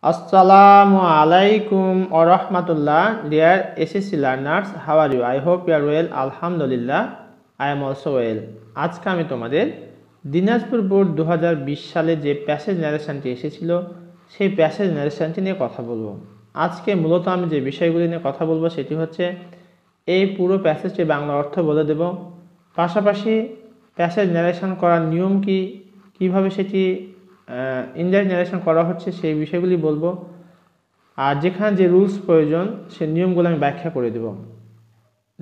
Assalamu alaikum wa rahmatullah. Dear SSC learners, how are you? I hope you are well. Alhamdulillah, I am also well. আজকে আমি তোমাদের Dinajpur board 2020 সালে যে passage ন্যারেশনটি এসেছিল সেই passage ন্যারেশনটি নিয়ে কথা বলবো। আজকে মূলত আমি যে বিষয়গুলি নিয়ে কথা বলবো সেটি হচ্ছে এই পুরো প্যাসেজটি বাংলা অর্থ বলে দেব, পাশাপাশি প্যাসেজ ন্যারেশন করার নিয়ম কি, কিভাবে সেটি ইনডাইরেক্ট ন্যারেশন করা হচ্ছে সেই বিষয়গুলি বলবো, আর যেখানে যে রুলস প্রয়োজন সেই নিয়মগুলো আমি ব্যাখ্যা করে দেব।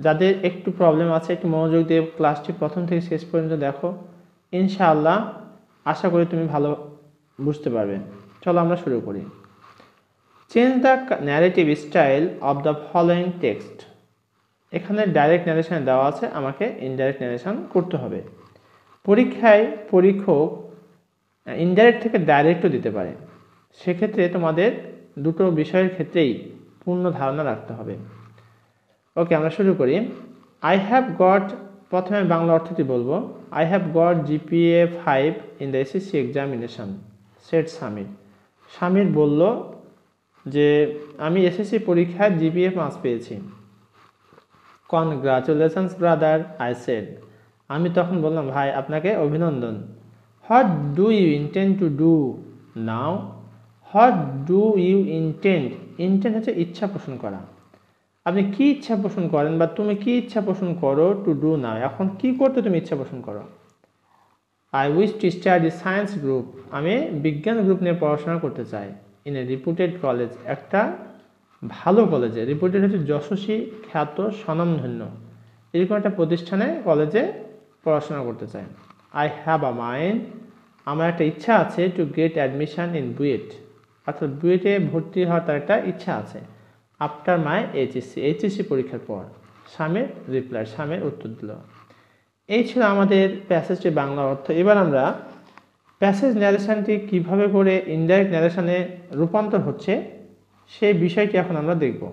যাদের একটু প্রবলেম আছে একটু মনোযোগ দিয়ে ক্লাসটি প্রথম থেকে শেষ পর্যন্ত দেখো, ইনশাআল্লাহ আশা করি তুমি ভালো বুঝতে পারবে। চলো আমরা শুরু করি। Change the narrative style of the following text. এখানে ডাইরেক্ট ন্যারেশনে দেওয়া আছে, আমাকে ইনডাইরেক্ট ন্যারেশন করতে হবে। পরীক্ষায় পরীক্ষক ইনডাইরেক্ট থেকে ডাইরেক্টও দিতে পারে, সেক্ষেত্রে তোমাদের দুটো বিষয়ের ক্ষেত্রেই পূর্ণ ধারণা রাখতে হবে। ওকে, আমরা শুরু করি। আই হ্যাভ গট, প্রথমে আমি বাংলা অর্থটি বলবো। I have got GPA 5 in the SSC examination, set Samir. Samir বলল যে আমি SSC পরীক্ষায় GPA 5 পেয়েছি। Congratulations brother, I said. আমি তখন বললাম ভাই আপনাকে অভিনন্দন। What do you intend to do now? What do you intend? Intend হচ্ছে ইচ্ছা পোষণ করা। আপনি কি ইচ্ছা পোষণ করেন বা তুমি কি ইচ্ছা পোষণ করো, টু ডু নাও, এখন কি করতে তুমি ইচ্ছা পোষণ করো। I wish to study science group, আমি বিজ্ঞান গ্রুপ নিয়ে পড়াশোনা করতে চাই। ইন এ রিপুটেড কলেজ, একটা ভালো কলেজে। রিপুটেড হচ্ছে যশস্বী, খ্যাত, স্বনামধন্য, এরকম একটা প্রতিষ্ঠানে কলেজে পড়াশোনা করতে চাই। I have a mind, আমার একটা ইচ্ছা আছে, to get admission in BUET, অর্থাৎ বুয়েটে ভর্তি হওয়ার তার একটা ইচ্ছা আছে। আফটার মাই HSC পরীক্ষার পর। স্বামীর রিপ্লাই, স্বামীর উত্তর দিল। এই ছিল আমাদের প্যাসেজটির বাংলা অর্থ। এবার আমরা প্যাসেজ ন্যারেশনটি কিভাবে করে ইনডাইরেক্ট ন্যারেশনে রূপান্তর হচ্ছে সেই বিষয়টি এখন আমরা দেখব।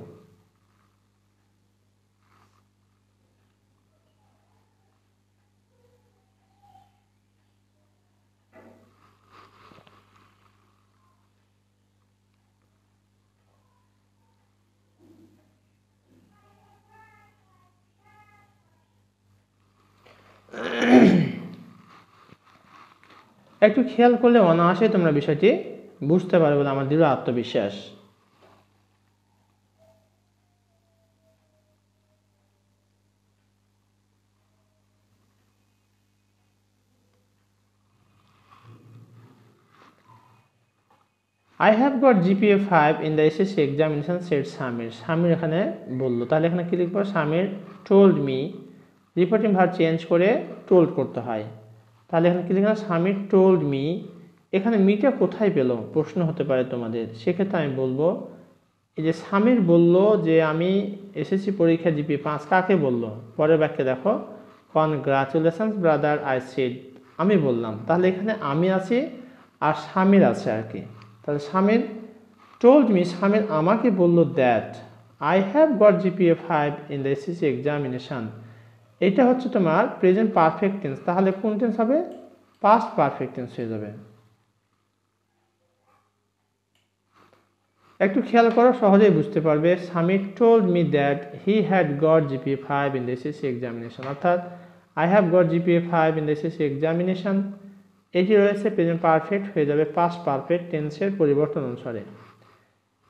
একটু খেয়াল করলে অনায়াসে তোমরা বিষয়টি বুঝতে পারবে বলে আমার দৃঢ় আত্মবিশ্বাস। I have got GPA 5 in the SSC examination, said Samir. Samir এখানে বললো, তাহলে এখানে কি লিখবো? Samir told me, reporting verb change করে টোল্ড করতে হয়। তাহলে এখানে কি লিখলাম? Samir told me। এখানে মিটা কোথায় পেল প্রশ্ন হতে পারে তোমাদের, সেক্ষেত্রে আমি বলবো এই যে সামির বলল যে আমি SSC পরীক্ষা GPA 5, কাকে বললো? পরের বাক্যে দেখো, কনগ্রাচুলেশনস ব্রাদার, আই সেড, আমি বললাম। তাহলে এখানে আমি আছি আর সামির আছে আর কি। তাহলে সামির টোল্ড মি, সামির আমাকে বলল that I have got GPA 5 in the SSC examination. এটা হচ্ছে তোমার প্রেজেন্ট পারফেক্ট টেন্স, তাহলে কোন টেন্স হবে? পাস্ট পারফেক্ট টেন্স হয়ে যাবে। একটু খেয়াল করো, সহজেই বুঝতে পারবে। Samir told me that he had got GPA 5 in the SSC examination, অর্থাৎ I have got GPA 5 in the SSC examination, এটি রয়েছে প্রেজেন্ট পারফেক্ট, হয়ে যাবে পাস্ট পারফেক্ট টেন্সের পরিবর্তন অনুসারে।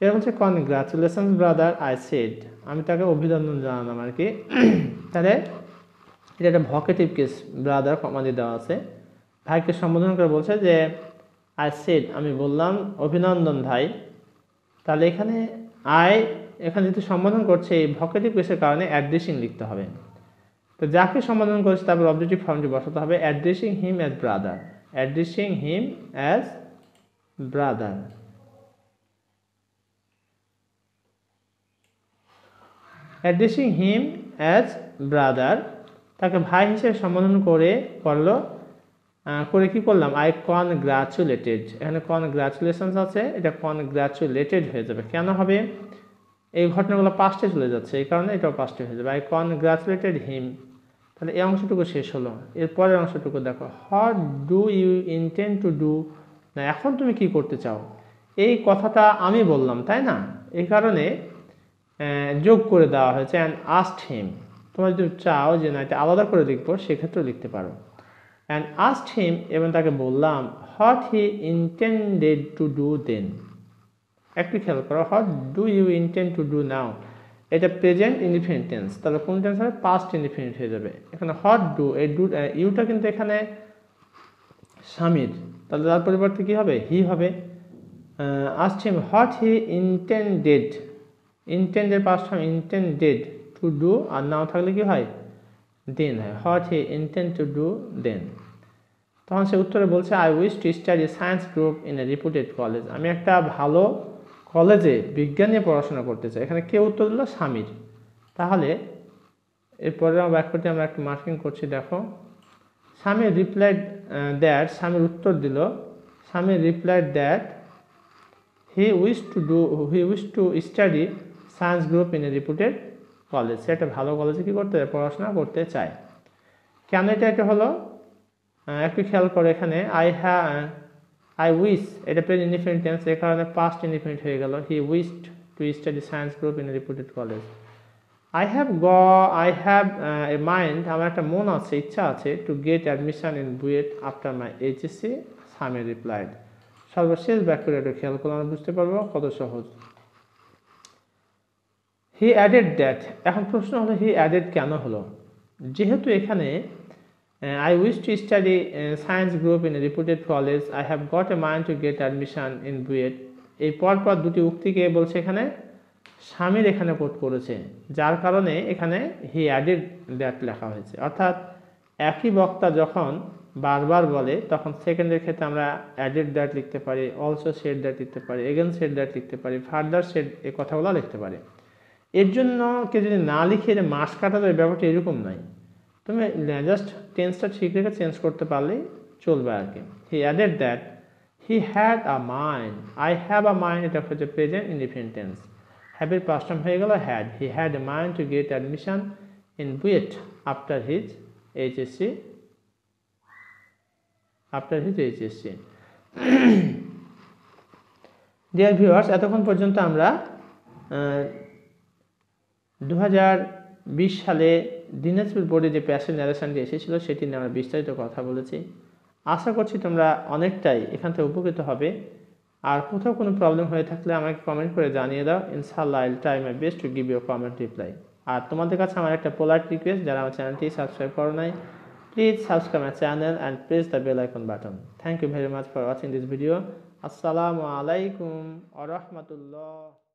এর হচ্ছে কনগ্রাচুলেশনস ব্রাদার, আই সেড, আমি তাকে অভিনন্দন জানালাম আর কি। তাহলে এটা একটা ভকেটিভ কেস, ব্রাদার কমান্ডে দেওয়া আছে, ভাইকে সম্বোধন করে বলছে যে আই সেড, আমি বললাম অভিনন্দন ভাই। তাহলে এখানে এখানে যেহেতু সম্বোধন করছে, এই ভকেটিভ কেসের কারণে অ্যাড্রেসিং লিখতে হবে। তো যাকে সম্বোধন করছে তারপর অবজেক্টিভ ফর্মটি বসাতে হবে, addressing him as brother, addressing him as brother. Addressing him as brother, তাকে ভাই হিসেবে সম্বোধন করলো করে কি করলাম? আই কনগ্রাচুলেটেড, এখানে কনগ্রাচুলেশনস আছে, এটা কনগ্রাচুলেটেড হয়ে যাবে। কেন হবে? এই ঘটনাগুলো পাস্টে চলে যাচ্ছে, এই কারণে এটাও পাস্টে হয়ে যাবে। I congratulated him. তাহলে এই অংশটুকু শেষ হলো। এর পরের অংশটুকু দেখো, what do you intend to do, না এখন তুমি কি করতে চাও। এই কথাটা আমি বললাম, তাই না? এই কারণে যোগ করে দেওয়া হয়েছে অ্যান্ড আস্কড হিম। তোমরা যদি চাও যে না এটা আলাদা করে লিখবো, সেক্ষেত্রেও লিখতে পারো। অ্যান্ড আস্কড হিম, এবং তাকে বললাম, what he intended to do then. একটু খেয়াল করো, what do you intend to do now, এটা প্রেজেন্ট ইনডিফিনিট টেন্স, তাহলে কোন টেন্স হবে? পাস্ট ইনডিফিনিট হয়ে যাবে। এখানে হোয়াট ডু, এই ডু ইউটা কিন্তু এখানে স্বামীর, তাহলে তার পরিবর্তে কি হবে? হি হবে। Asked him what he intended, ইন্টেন্ডের past form intended, to do, আর নাও থাকলে কি হয়? দেন হয়। What he intend to do then. তখন সে উত্তরে বলছে, I wish to study science group in a reputed college. আমি একটা ভালো কলেজে বিজ্ঞান নিয়ে পড়াশোনা করতে চাই। এখানে কে উত্তর দিল? স্বামীর। তাহলে এরপরে বাক্যটি আমরা একটু মার্কিং করছি, দেখো। স্বামী রিপ্লাইড দ্যাট, স্বামীর উত্তর দিল, Swami replied that he wish to study science group in a reputed college. সে একটা ভালো কলেজে কী করতে চায়? পড়াশোনা করতে চায়। কেন এটা হলো একটু খেয়াল করে, এখানে আই উইশ, এটা প্রেজেন্ট ইনডিফিনিট টেন্স, এর কারণে পাস্ট ইনডিফিনিট হয়ে গেল। He wished to study science group in a reputed college. I have a mind, আমার একটা মন আছে, ইচ্ছা আছে, to get admission in BUET after my HSC. Swami replied. সর্বশেষ বাক্যটা একটু খেয়াল করলে আমরা বুঝতে পারবো কত সহজ। হি অ্যাডেড দ্যাট, এখন প্রশ্ন হলো হি অ্যাডেড কেন হলো? যেহেতু এখানে I wish to study science group in a reputed college. I have got a mind to get admission in BUET. এই পরপর দুটি উক্তিকে বলছে এখানে স্বামীর এখানে কোট করেছে, যার কারণে এখানে হি অ্যাডেড দ্যাট লেখা হয়েছে। অর্থাৎ একই বক্তা যখন বারবার বলে, তখন সেকেন্ডের ক্ষেত্রে আমরা অ্যাডেড দ্যাট লিখতে পারি, অলসো সেড দ্যাট লিখতে পারি, এগেন সেড দ্যাট লিখতে পারি, ফার্দার সেড, এই কথাগুলো লিখতে পারি। এর জন্য কে যদি না লিখে মাস কাটা যায়, ব্যাপারটা এরকম নয়। তুমি জাস্ট টেন্সটা ঠিক রেখে চেঞ্জ করতে পারলেই চলবে আর কি। He added that he had a mind, I have a mind, এটা হচ্ছে প্রেজেন্ট ইনডিফিনিট টেন্স। হ্যাভের পাস্ট ফর্ম হয়ে গেল had. He had a mind to get admission in BUET after his HSC. Dear viewers, এতক্ষণ পর্যন্ত আমরা 2020 সালে দিনাজপুর বোর্ডে যে প্যাসেজ ন্যারেশনটি এসেছিল সেটি নিয়ে আমরা বিস্তারিত কথা বলেছি। আশা করছি তোমরা অনেকটাই এখান থেকে উপকৃত হবে। আর কোথাও কোনো প্রবলেম হয়ে থাকলে আমাকে কমেন্ট করে জানিয়ে দাও। ইনশাআল্লাহ I will try my best to give you comment reply. আর তোমাদের কাছে আমার একটা পোলাইট রিকোয়েস্ট, যারা আমার চ্যানেলটি সাবস্ক্রাইব করো নাই, please subscribe my channel and press the bell icon button. Thank you very much for watching this video. আসসালামু আলাইকুম ওয়া রাহমাতুল্লাহ।